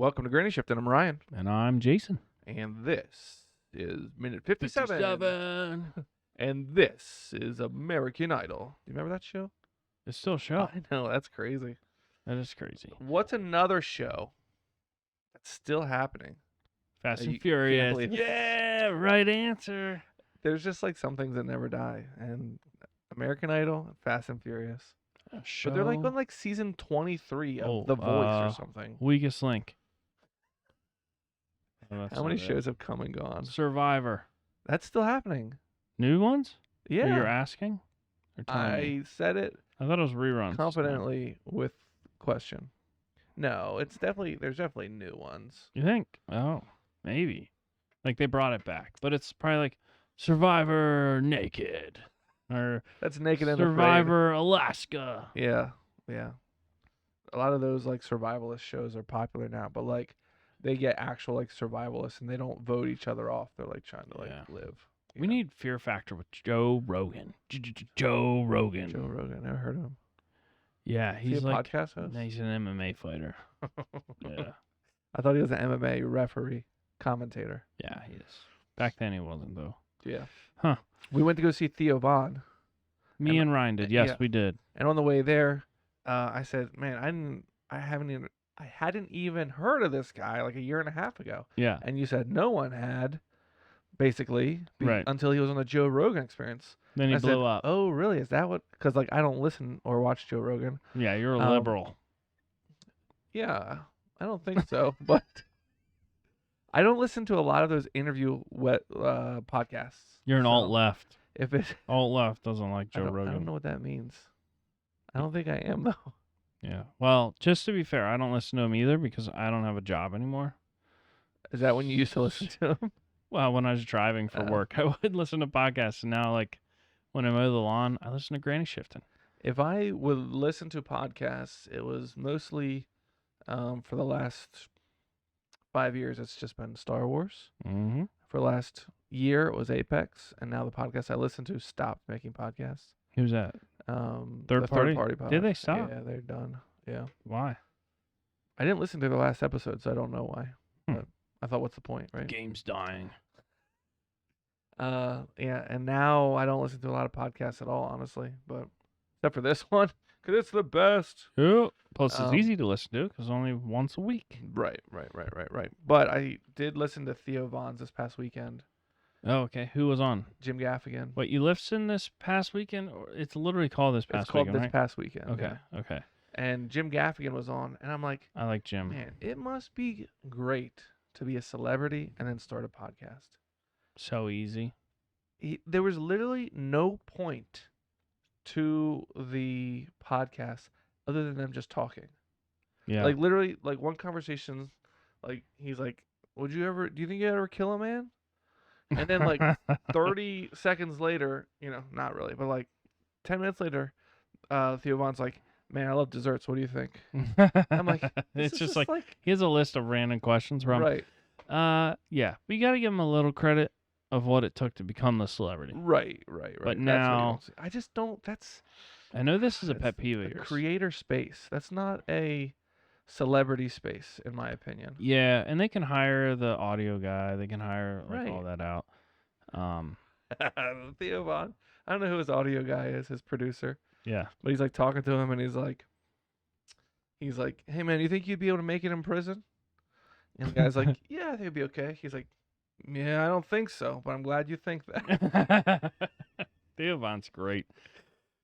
Welcome to Granny Shift, and I'm Ryan. And I'm Jason. And this is minute 57. And this is American Idol. Do you remember that show? It's still a show. I know, that's crazy. That is crazy. What's another show that's still happening? Fast You and can't Furious. believe it. Yeah, right answer. There's just like some things that never die. And American Idol and Fast and Furious. But they're like on like season 23 of The Voice or something. Weakest Link. Oh, How many shows have come and gone? Survivor. That's still happening. New ones? Yeah. Or you're asking? Or telling me? I said it I thought it was reruns. confidently with question. No, there's definitely new ones. You think? Oh, maybe. Like they brought it back. But it's probably like Survivor Naked. Or That's Naked and Afraid. Survivor Alaska. Yeah. A lot of those like survivalist shows are popular now, but like they get actual like survivalists and they don't vote each other off. They're like trying to like live. We need Fear Factor with Joe Rogan. Joe Rogan. Joe Rogan. Never heard of him. Yeah, Is he he's a like podcast host? he's an MMA fighter. Yeah. I thought he was an MMA referee commentator. Yeah, he is. Back then he wasn't though. Yeah. Huh. We went to go see Theo Von. Me and Ryan did. Yes, yeah. we did. And on the way there, I said, "Man, I hadn't even heard of this guy like a year and a half ago." Yeah. And you said no one had, basically, Right. until he was on the Joe Rogan Experience. Then he I blew said, up. Oh, really? Is that what? Because like I don't listen or watch Joe Rogan. Yeah, you're a liberal. Yeah, I don't think so, but I don't listen to a lot of those interview podcasts. You're an so alt left. If it, Alt left doesn't like I Joe don't Rogan. know what that means. I don't think I am though. Yeah. Well, just to be fair, I don't listen to him either because I don't have a job anymore. Is that when you used to listen to him? Well, when I was driving for work, I would listen to podcasts, and now like when I mow the lawn, I listen to Granny Shifting. If I would listen to podcasts, it was mostly for the last 5 years. It's just been Star Wars. Mm-hmm. For the last year, it was Apex, and now the podcast I listen to stopped making podcasts. Who's that? The Party podcast. Did they stop? Yeah, they're done. Yeah. Why? I didn't listen to the last episode, so I don't know why. Hmm. But I thought, what's the point, right? Game's dying. Yeah, and now I don't listen to a lot of podcasts at all, honestly, but except for this one, because it's the best. Yeah. Plus, it's Um, easy to listen to because only once a week. Right. But I did listen to Theo Von's this past weekend. Oh, okay. Who was on? Jim Gaffigan. Wait, you listened this past weekend? Or it's literally called this past It's called weekend, This right? Past Weekend. Okay. yeah. Okay. And Jim Gaffigan was on, and I'm like, I like Jim. man, it must be great to be a celebrity and then start a podcast. So easy. There was literally no point to the podcast other than them just talking. Yeah. Like literally, like one conversation, like he's like, do you think you'd ever kill a man? And then like 30 seconds later, not really, but like 10 minutes later, Theo Von's like, man, I love desserts. What do you think? I'm like, it's just like he has a list of random questions from. Right. Yeah, we got to give him a little credit of what it took to become the celebrity. Right. But That's now, what I just don't. I know this is a that's pet peeve of a yours. creator space. That's not a celebrity space, in my opinion. Yeah, and they can hire the audio guy. They can hire like all Right. that out. Theo Von. I don't know who his audio guy is, his producer. Yeah. But he's like talking to him, and he's like, hey man, you think you'd be able to make it in prison? And the guy's like, yeah, I think it'd be okay. He's like, yeah, I don't think so, but I'm glad you think that. Theo Von's great.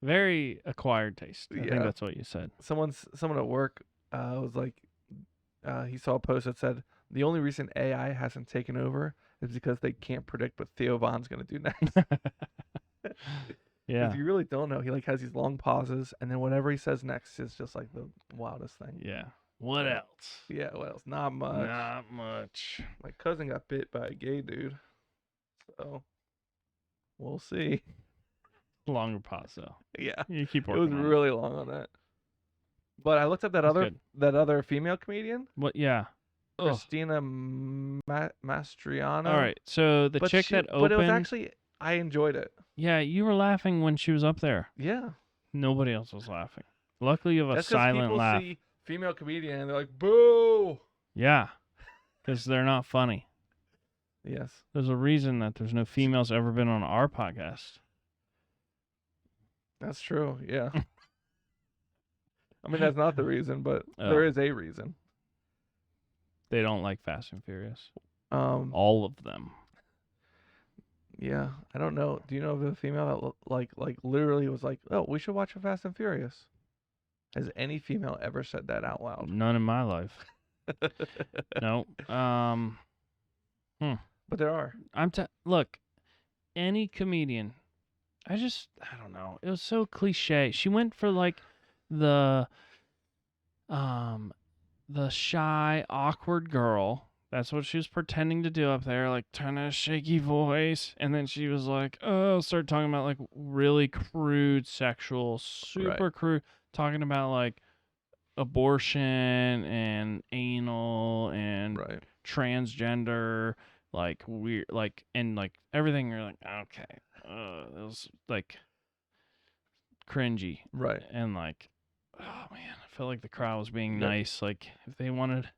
Very acquired taste. I Yeah. think that's what you said. Someone at work was like, he saw a post that said the only reason AI hasn't taken over is because they can't predict what Theo Von's gonna do next. Yeah. Because you really don't know. He like has these long pauses, and then whatever he says next is just like the wildest thing. Yeah. What else? Yeah, what else? Not much. Not much. My cousin got bit by a gay dude, so we'll see. Longer pause though. Yeah, You keep it working. was on really long on that. But I looked up That's good. that other female comedian, What? Yeah. Ugh. Christina Mastriano. All right. So the chick that opened. but it was actually I enjoyed it. Yeah, you were laughing when she was up there. Yeah, Nobody else was laughing. Luckily, you have a that's because silent people laugh. see female comedian and they're like, boo. Yeah, because they're not funny. Yes. There's a reason that there's no females ever been on our podcast. That's true. Yeah. I mean, that's not the reason, but Oh. there is a reason. They don't like Fast and Furious. Um, All of them. yeah, I don't know. Do you know of a female that like literally was like, "Oh, we should watch a Fast and Furious"? Has any female ever said that out loud? None in my life. No. But there are. Look, any comedian. I don't know. It was so cliche. She went for like the shy, awkward girl. That's what she was pretending to do up there, like turn a shaky voice. And then she was like, oh, start talking about like really crude sexual, super crude, talking about like abortion and anal and Right. transgender, like weird, like, and like everything. You're like, okay, it was like cringy. Right. And like, oh man, I felt like the crowd was being Yep. nice. Like if they wanted,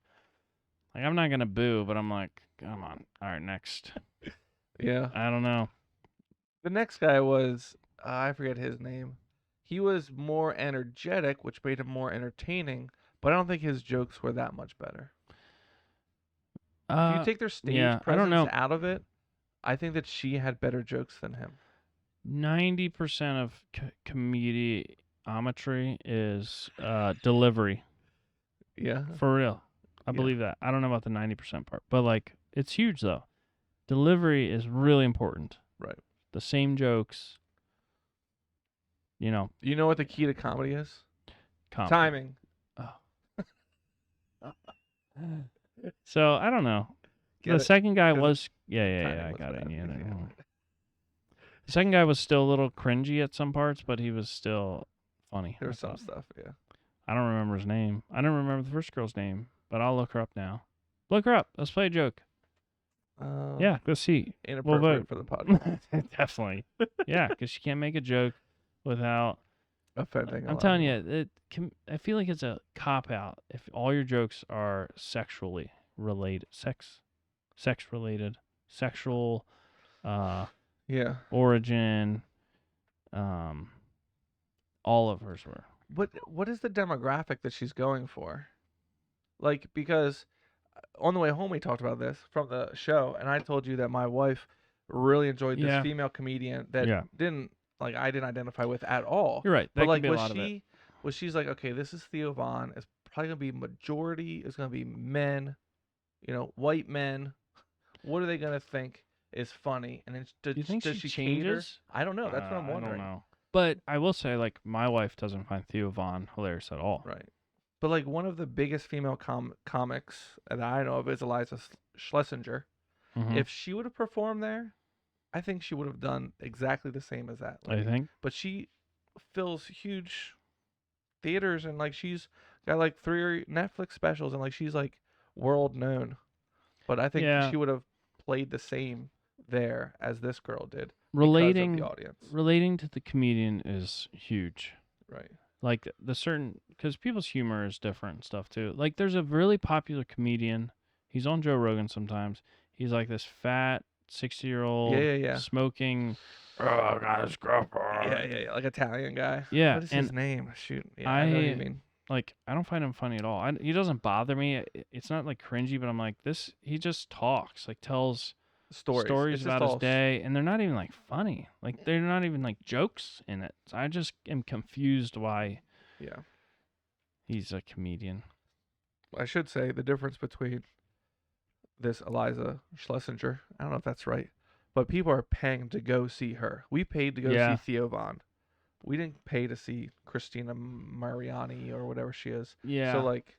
like, I'm not gonna boo, but I'm like, come on, all right, next. Yeah. I don't know. The next guy was I forget his name. He was more energetic, which made him more entertaining, but I don't think his jokes were that much better. If you take their stage yeah, I presence don't know. out of it, I think that she had better jokes than him. 90% of comediometry is delivery. Yeah. For real. I Yeah. believe that. I don't know about the 90% part, but like it's huge though. Delivery is really important. Right. The same jokes. You know, You know what the key to comedy is? Timing. So I don't know. Get The it? second guy 'Cause was I timing was got it. bad. Yeah, Yeah. The second guy was still a little cringy at some parts, but he was still funny. There I was some thought. stuff, yeah. I don't remember his name. I don't remember the first girl's name, but I'll look her up now. Look her up. Let's play a joke. Yeah, go see. Inappropriate for the podcast. Definitely. Yeah, because she can't make a joke without. Offending. a I'm lot telling of you, I feel like it's a cop out if all your jokes are sexually related, sex related, sexual, people. Yeah. origin. All of hers were. What is the demographic that she's going for? Like, because on the way home we talked about this from the show, and I told you that my wife really enjoyed this Yeah. female comedian that Yeah. I didn't identify with at all. You're right. That But could like, be a lot of it. was she's like, okay, this is Theo Vaughn. It's probably gonna be majority. It's gonna be men, white men. What are they gonna think is funny? And then Do you think does she cater? changes? I don't know. That's what I'm I wondering. don't know. But I will say, like, my wife doesn't find Theo Vaughn hilarious at all. Right. But like one of the biggest female comics that I know of is Eliza Schlesinger. Mhm. If she would have performed there, I think she would have done exactly the same as that I lady. think. But she fills huge theaters and like she's got like 3 Netflix specials and like she's like world known. But I think Yeah. she would have played the same there as this girl did Relating because of the audience. relating to the comedian is huge. Right. Like because people's humor is different and stuff too. Like there's a really popular comedian. He's on Joe Rogan sometimes. He's like this fat 60-year-old Yeah. smoking. Oh, I got his girlfriend. Yeah. Like Italian guy. Yeah, What is and his name? Shoot. Yeah, I know what you mean. like I don't find him funny at all. He doesn't bother me. It's not like cringy, but I'm like this. He just talks, like tells stories It's just about his all day, and they're not even like funny. Like they're not even like jokes in it. So I just am confused why Yeah. he's a comedian. I should say the difference between this Eliza Schlesinger, I don't know if that's right, but people are paying to go see her. We paid to go Yeah. see Theo Vaughn. We didn't pay to see Christina Mariani or whatever she is. Yeah. So like,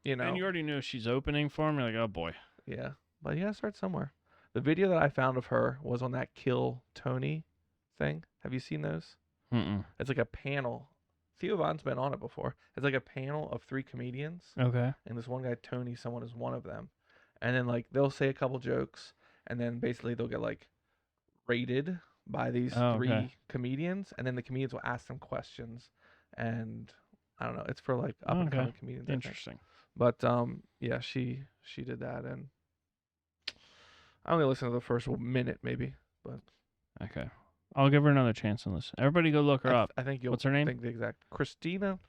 And you already knew she's opening for him. You're like, oh boy. yeah. But you gotta start somewhere. The video that I found of her was on that Kill Tony thing. Have you seen those? Mm-mm. It's like a panel. Theo Vaughn's been on it before. It's like a panel of 3 comedians. Okay. And this one guy, Tony, someone is one of them. And then like they'll say a couple jokes, and then basically they'll get like rated by these 3 comedians, and then the comedians will ask them questions, and I don't know. It's for like up and coming comedians. I think. Interesting. But yeah, she did that, and I only listened to the first minute maybe, but Okay. I'll give her another chance and listen. Everybody go look her up. I think you'll What's her name? think the exact Christina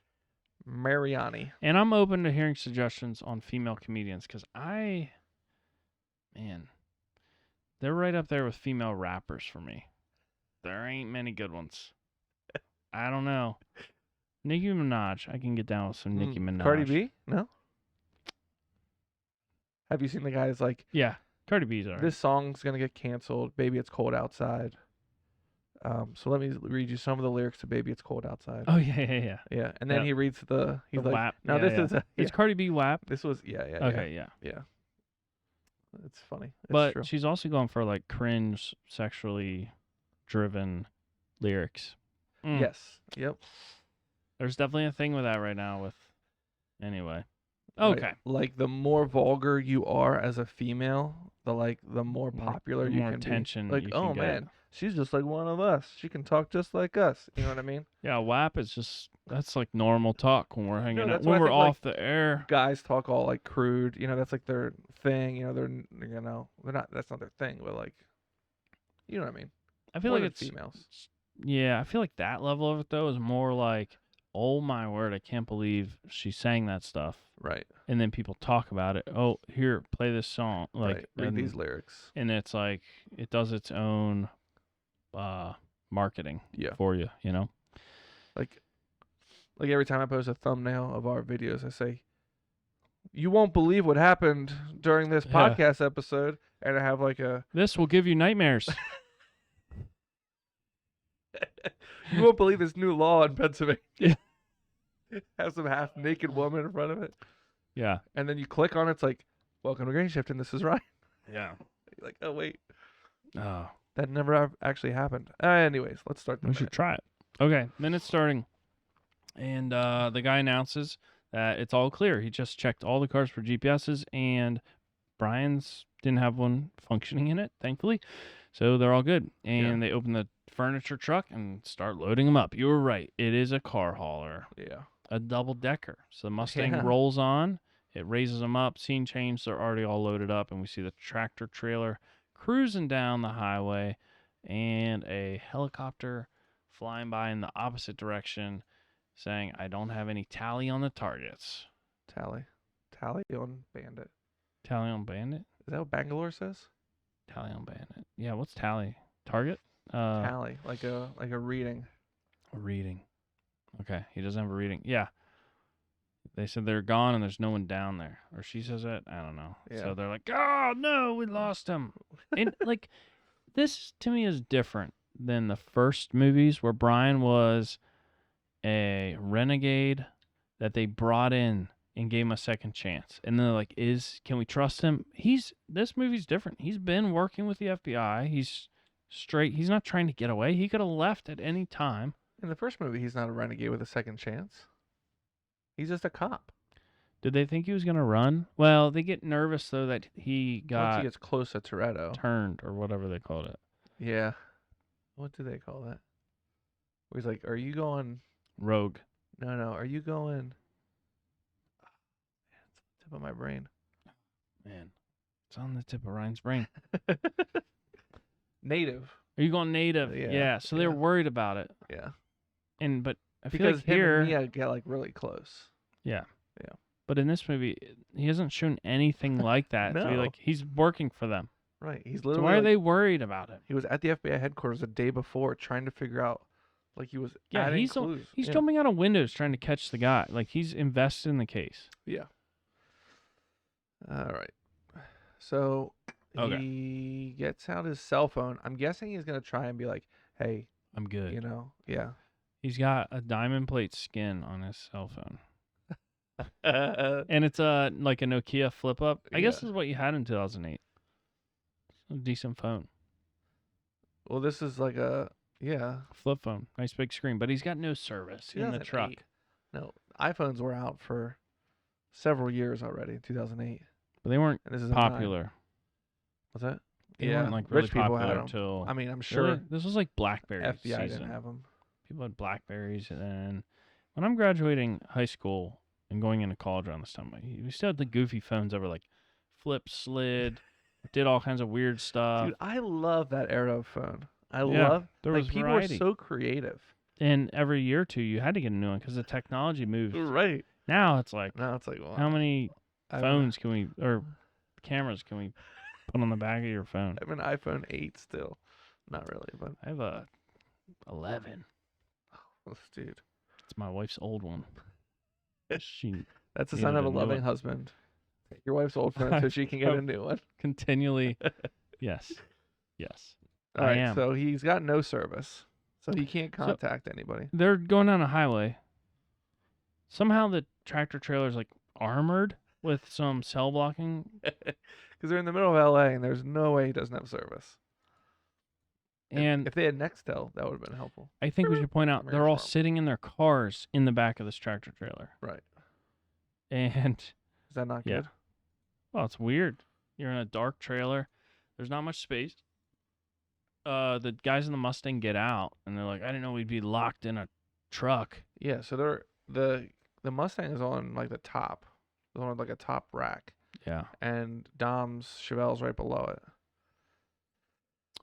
Mariani. And I'm open to hearing suggestions on female comedians because man, they're right up there with female rappers for me. There ain't many good ones. I don't know. Nicki Minaj. I can get down with some Nicki Minaj. Cardi B? No. Have you seen the guys like Yeah. Cardi B's alright. this song's gonna get canceled? Baby, it's cold outside. So let me read you some of the lyrics to "Baby, It's Cold Outside." Oh yeah. Yeah, and then Yeah. he reads he's The like, WAP. "Now Yeah, this yeah. is a, Is Cardi B WAP? this was yeah. Okay, yeah. Yeah. It's funny. It's But true. she's also going for like cringe, sexually driven lyrics. Yes. Yep. There's definitely a thing with that right now. Anyway. Right. Okay. Like the more vulgar you are as a female, the more popular the you more can attention be. Like, you oh can get. man, she's just like one of us. She can talk just like us. You know what I mean? Yeah, WAP is just that's like normal talk when we're hanging out. that's When what I we're think, like, off the air. Guys talk all like crude. You know, that's like their thing. You know, they're not. That's not their thing. But like, you know what I mean? I feel More like than it's females. yeah, I feel like that level of it though is more like, oh my word, I can't believe she sang that stuff. Right. And then people talk about it. Oh, here, play this song. Like Right. Read these lyrics. and it's like it does its own marketing Yeah. for you, you know? Like every time I post a thumbnail of our videos, I say, "You won't believe what happened during this Yeah. podcast episode," and I have like a, This will give you nightmares. "You won't believe this new law in Pennsylvania." Yeah. Have some half naked woman in front of it, Yeah. and then you click on it, it's like, "Welcome to Grain Shift," and this is Ryan. Yeah. You're like, oh wait, Oh. that never actually happened. Anyways, let's start the We should minute. try it. Okay, minute's starting. And the guy announces that it's all clear. He just checked all the cars for GPSs, and Brian's didn't have one functioning in it, thankfully. So they're all good. And they open the furniture truck and start loading them up. You were right. It is a car hauler, Yeah. a double decker. So the Mustang Yeah. rolls on. It raises them up. Scene change. They're already all loaded up. And we see the tractor trailer cruising down the highway and a helicopter flying by in the opposite direction saying, I don't have any tally on the targets. Tally on Bandit. Tally on bandit? Is that what Bangalore says? Tally on bandit. Yeah, what's tally? Target? Tally, like a reading. A reading. Okay, he doesn't have a reading. Yeah. They said they're gone and there's no one down there. Or she says it. I don't know. Yeah. So they're like, oh, no, we lost him. And, like, this to me is different than the first movies where Brian was a renegade that they brought in and gave him a second chance. And they're like, can we trust him? This movie's different. He's been working with the FBI. He's straight. He's not trying to get away. He could have left at any time. In the first movie, he's not a renegade with a second chance. He's just a cop. Did they think he was going to run? Well, they get nervous, though, that he Once got he gets close to Toretto. turned or whatever they called it. Yeah. What do they call that? Where he's like, are you going... Rogue. No, are you going... It's on the tip of my brain. Man, it's on the tip of Ryan's brain. Native. Are you going native? Yeah, So they're yeah. worried about it. Yeah. But I feel Because like him here... and Mia get like really close. Yeah. Yeah. But in this movie, he hasn't shown anything like that. To be No. like, he's working for them. Right. He's So literally why are like, they worried about it? he was at the FBI headquarters the day before trying to figure out, like he was Yeah, adding he's clues. He's yeah. jumping out of windows trying to catch the guy. Like, he's invested in the case. Yeah. All right. So Okay. he gets out his cell phone. I'm guessing he's going to try and be like, hey, I'm good. you know, yeah. He's got a diamond plate skin on his cell phone. Well, And it's like a Nokia flip up. I guess Yeah. this is what you had in 2008. A decent phone. this is like a, yeah. Flip phone. Nice big screen. But he's got no service in the truck. 2008. No, iPhones were out for several years already, 2008. But they weren't And this is 09. popular. What's that? They weren't like really rich people popular had them. until... I mean, I'm Really? sure This was like BlackBerry FBI season. didn't have them. People had Blackberries, and then when I'm graduating high school, and going into college around this time. We still had the goofy phones that were like flip, slid, did all kinds of weird stuff. Dude, I love that era of phone. I Yeah, love there like was people variety. are so creative. And every year or two, you had to get a new one because the technology moved. Right. Now it's like, Now it's like, well, how many I have phones can we, or cameras can we put on the back of your phone? I have an iPhone 8 still. Not really, but I have a 11. dude, It's my wife's old one. She that's the needed sign of a a new loving one. husband. Take your wife's old phone so she can get a new one. continually, yes. All I right, am. so he's got no service, so he can't contact anybody. They're going down a highway. Somehow the tractor trailer's like armored with some cell blocking. Because they're in the middle of LA and there's no way he doesn't have service. And if they had Nextel, that would have been helpful. I think we should point out they're all Farm. sitting in their cars in the back of this tractor trailer. Right. And Is that not Yeah. good? well, it's weird. You're in a dark trailer. There's not much space. The guys in the Mustang get out and they're like, I didn't know we'd be locked in a truck. Yeah. So they're the Mustang is on like the top. It's on like a top rack, Yeah. and Dom's Chevelle's right below it.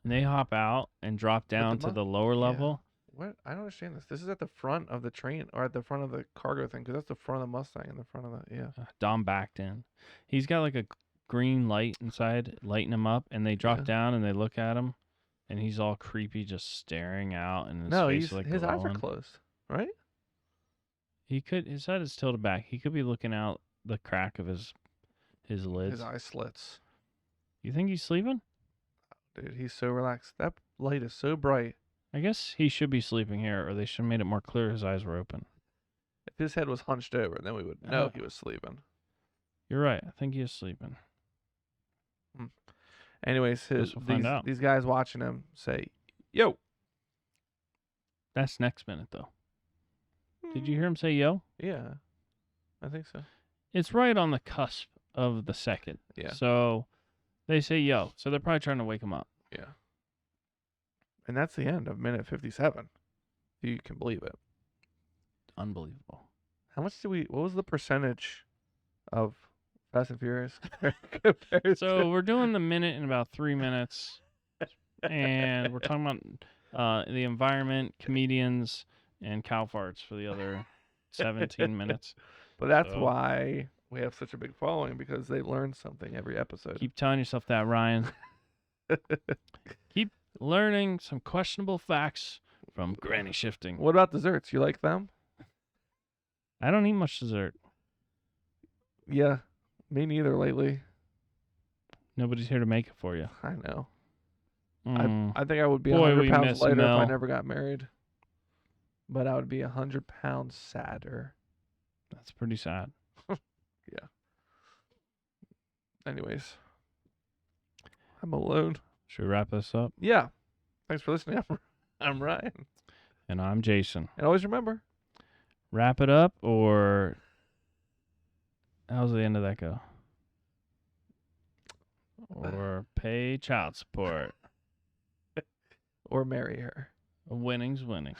And they hop out and drop down the to the lower yeah. level. What? I don't understand this. This is at the front of the train or at the front of the cargo thing, because that's the front of the Mustang and the front of the Dom backed in. He's got like a green light inside, lighting him up, and they drop Yeah. down and they look at him, and he's all creepy, just staring out, and his No, face he's like his eyes are glowing. closed, right? His head is tilted back. He could be looking out the crack of his lids. His eye slits. You think he's sleeping? Dude, he's so relaxed. That light is so bright. I guess he should be sleeping here, or they should have made it more clear his eyes were open. If his head was hunched over, then we would know Uh, he was sleeping. You're right. I think he is sleeping. Anyways, Guess we'll find out. these guys watching him say, "Yo." That's next minute, though. Did you hear him say yo? Yeah, I think so. It's right on the cusp of the second. Yeah. So they say yo. So they're probably trying to wake him up. Yeah. And that's the end of minute 57. You can believe it. Unbelievable. How much what was the percentage of Fast and Furious compared So we're doing the minute in about 3 minutes. And we're talking about the environment, comedians, and cow farts for the other 17 minutes. But that's So- why we have such a big following, because they learn something every episode. Keep telling yourself that, Ryan. Keep learning some questionable facts from Granny Shifting. What about desserts? You like them? I don't eat much dessert. Yeah, me neither lately. Nobody's here to make it for you. I know. Mm. I think I would be Boy, 100 we pounds miss lighter if I Mel. never got married. But I would be 100 pounds sadder. That's pretty sad. Anyways, I'm alone. Should we wrap this up? Yeah. Thanks for listening. I'm Ryan. And I'm Jason. And always remember, Wrap it up, or how's the end of that go? Or pay child support. or marry her. Winning's winning.